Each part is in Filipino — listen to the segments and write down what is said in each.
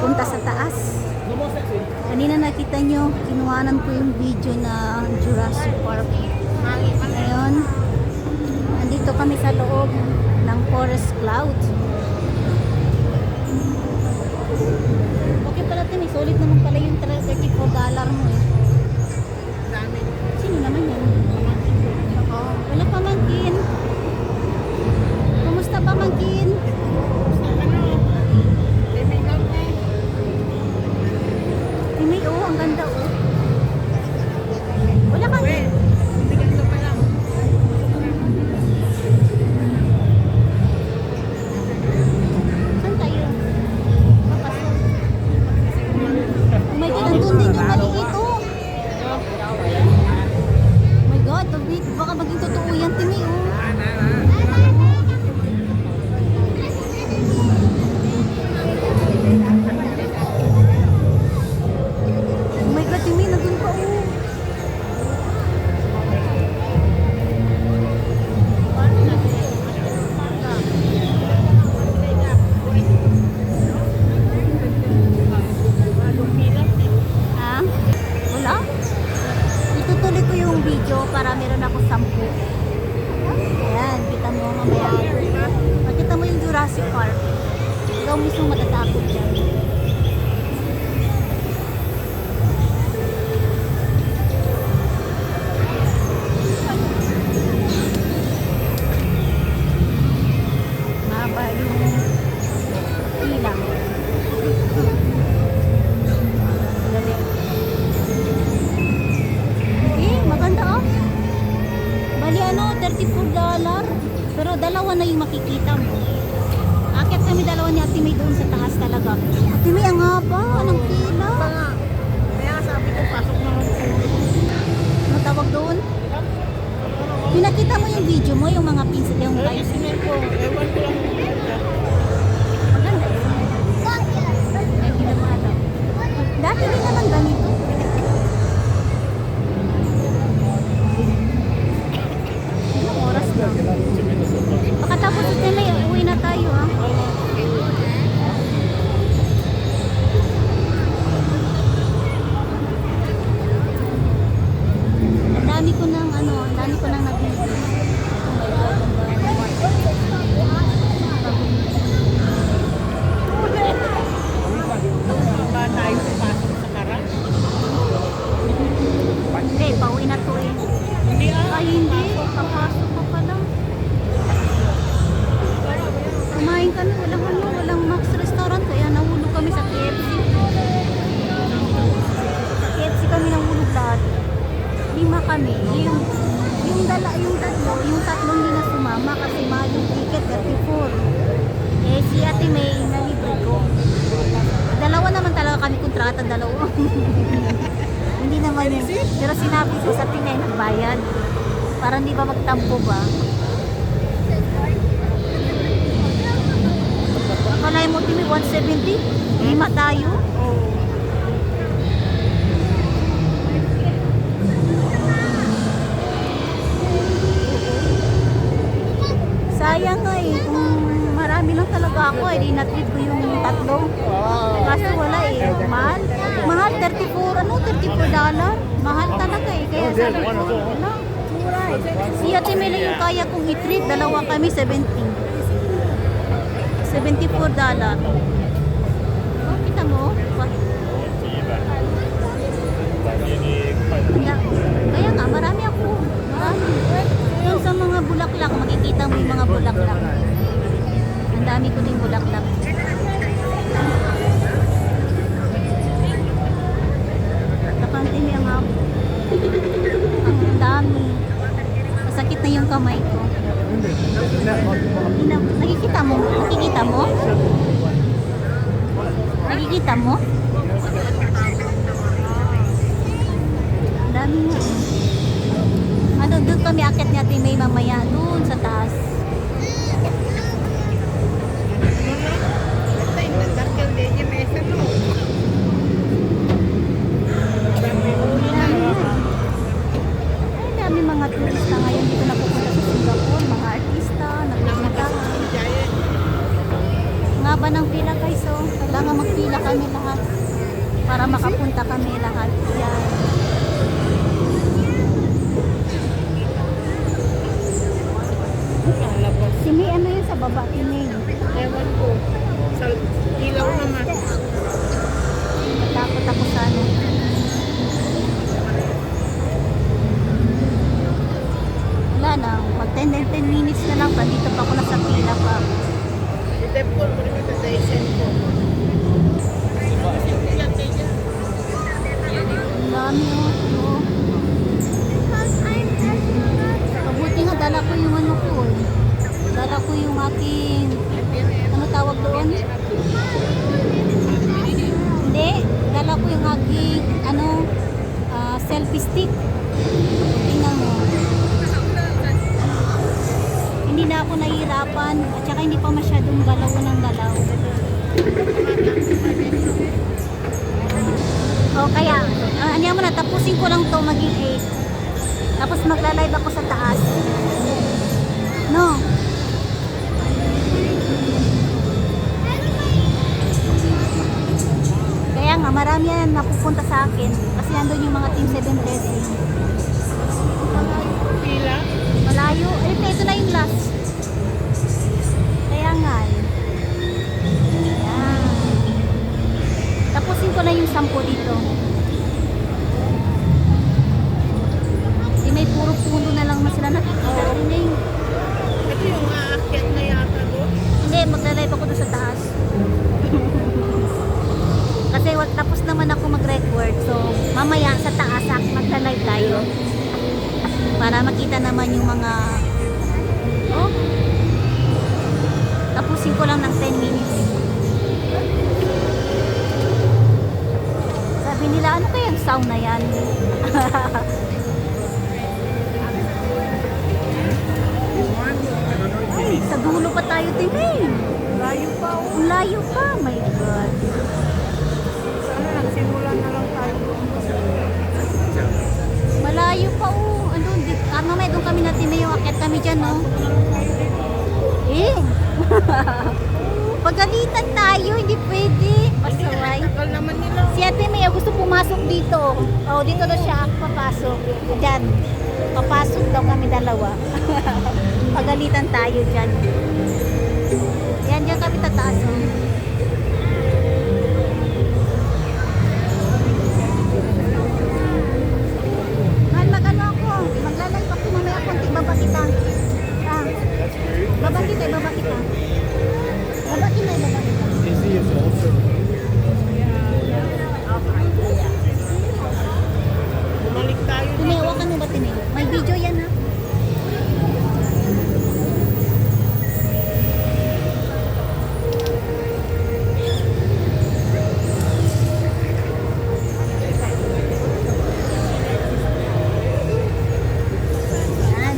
papunta sa taas. Kanina nakita nyo, kinuhanan ko yung video na Jurassic Park. Ngayon, nandito kami sa loob ng Forest Cloud. Okay pala, Tim, solid naman pala yung $34 mo eh. Sino naman yan? Wala pamangkin. Kumusta pamangkin? Timmy, oh, ang ganda oh. Wala kang... Saan tayo? Papasok. Oh my God, nandun din yung maliit oh. Oh my God, baka maging totoo yan, Timmy oh. Oh my God, Timmy, nandun pa oh. Ha? Wala? Itutuloy ko yung video para meron ako 10. Ayan, kita mo mamaya. Makita mo yung Jurassic Park. Ikaw mismo matatakot dyan. Mahaba yung ilang. Galing. Eh, maganda oh. Bali ano, $34. Pero dalawa na yung makikita mo. Akit kami dalawa ni Ate May doon sa taas talaga. Ate May, ang haba ng pila. Kaya sabi ko, pasok naman po. Ano tawag doon? Pinakita mo yung video mo, yung mga pinsil, yung Ay, sinay ko. Ewan ko lang. maganda eh. May pinamata. Dati din naman ganito. Ilang oras na? Pagkatapos ito may uwi na tayo ha. Ang dami ko nang ano, ang dami ko nang nabili. Oh my God, ang dami. Ba tayo pasok sa karan? Hindi, pauwi na to eh. Hindi Ay, hindi. Papasok pa pala. Kumain kami. Walang ano, walang Max Restaurant. Kaya nahulog kami sa KFC. Sa KFC kami nahulog lahat. 5 kami. Yung tatlong hindi na sumama kasi mahal yung ticket, 34. Eh, si Ate May, nalibre ko. Dalawa naman talaga kami kontrata, dalawa. Hindi naman yun. Pero sinabi ko sa Ate May, nagbayad. Para hindi ba magtampo ba? Kalay mo, Timmy, 170? 5 tayo? Sayang nga eh. Kung marami lang talaga ako eh. Di na-treat ko yung tatlo. Kaso wala eh. Mahal. Mahal, 34. Ano? $34? Mahal talaga eh. Kaya sabi ko, wala. Si Ate May lang yung kaya kong i-treat. Dalawa kami, 70. $74. Oh, kita mo? Kaya nga, marami ako. Marami. Yung sa mga bulaklak, makikita mo yung mga bulaklak. Ang dami ko din bulaklak. Nakantini ang hapon. Ang dami. Masakit na yung kamay ko. Nakikita mo? Nakikita mo? Nakikita mo? Ang dami mo. Ano, doon kami akit ni Ate May mamaya. Doon sa taas. Ay, dami mga turista ngayon dito na pupunta sa Singapore. Mga artista, nagpupunta. Nga ba ng pila guys? So, kailangan magpila ka kami lahat. Para makapunta kami lahat. Yan. Lalabas. Si May, ano yun sa baba? Si May. Ewan ko. Sa ilaw naman. Natakot ako sa ano. Wala na. Mag 10 minutes na lang. Pandito pa ako nasa pila pa. Itepol ko rin ito sa isen ko. Ang dami oh. Mabuti nga dala ko yung ano ko eh. Dala ko yung aking, ano tawag doon? Hindi, dala ko yung aking, ano, selfie stick. Tingnan mo. Hindi na ako nahihirapan at saka hindi pa masyadong galaw ng galaw. O kaya, ano mo na, tapusin ko lang to maging 8. Tapos magla-live ako sa taas. No? Kaya nga, marami yan napupunta sa akin. Kasi nandun yung mga Team 7 Blessing. Pila? Malayo. Eh, ito na yung last. Kaya nga eh. Ayan. Tapusin ko na yung 10 dito. Di may puro puno na lang na sila nakikita rin eh. Ito yung aakyat na yata doon. Hindi, magla-live ako doon sa taas. Kasi tapos naman ako mag-record. So, mamaya sa taas magla-live tayo. Para makita naman yung mga oh, tapusin ko lang ng 10 minutes. Sabi nila, ano kayang sound na yan? Ay, sa dulo pa tayo tingin. Layo pa oh. Ang layo pa, my God. Sana nagsimula na lang tayo doon. Malayo pa oh. Mamaya doon kami natin na yung akyat kami dyan, no? Eh! Pagalitan tayo, hindi pwede. Pasaway. Tagal naman nila. Si Ate May gusto pumasok dito. Oh, dito daw siya papasok. Diyan. Papasok daw kami dalawa. Pagalitan tayo dyan. Yan, dyan kami tataas. Oh. Mahal, mag-ano ako. Maglalay pa ko mamaya konti. Baba kita. Ah. Baba kita, baba kita. Baba kita, baba kita. Bumalik tayo. Tumihawakan mo ba, Tine? May video yan, ha? Yan.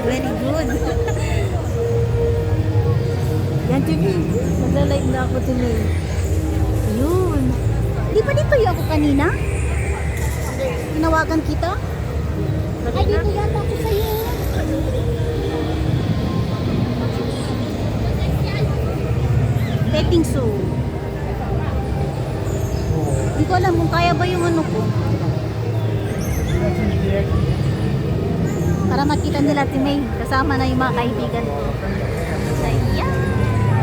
Very good. Yan, Tine. Magla-live na ako, Tine. Yun. Di ba dito yung ako kanina? Tinawagan kita? Ay, dito yata ako sa'yo. Petting zoo. Hindi ko alam kung kaya ba yung ano ko. Para makita nila si May. Kasama na yung mga kaibigan ko.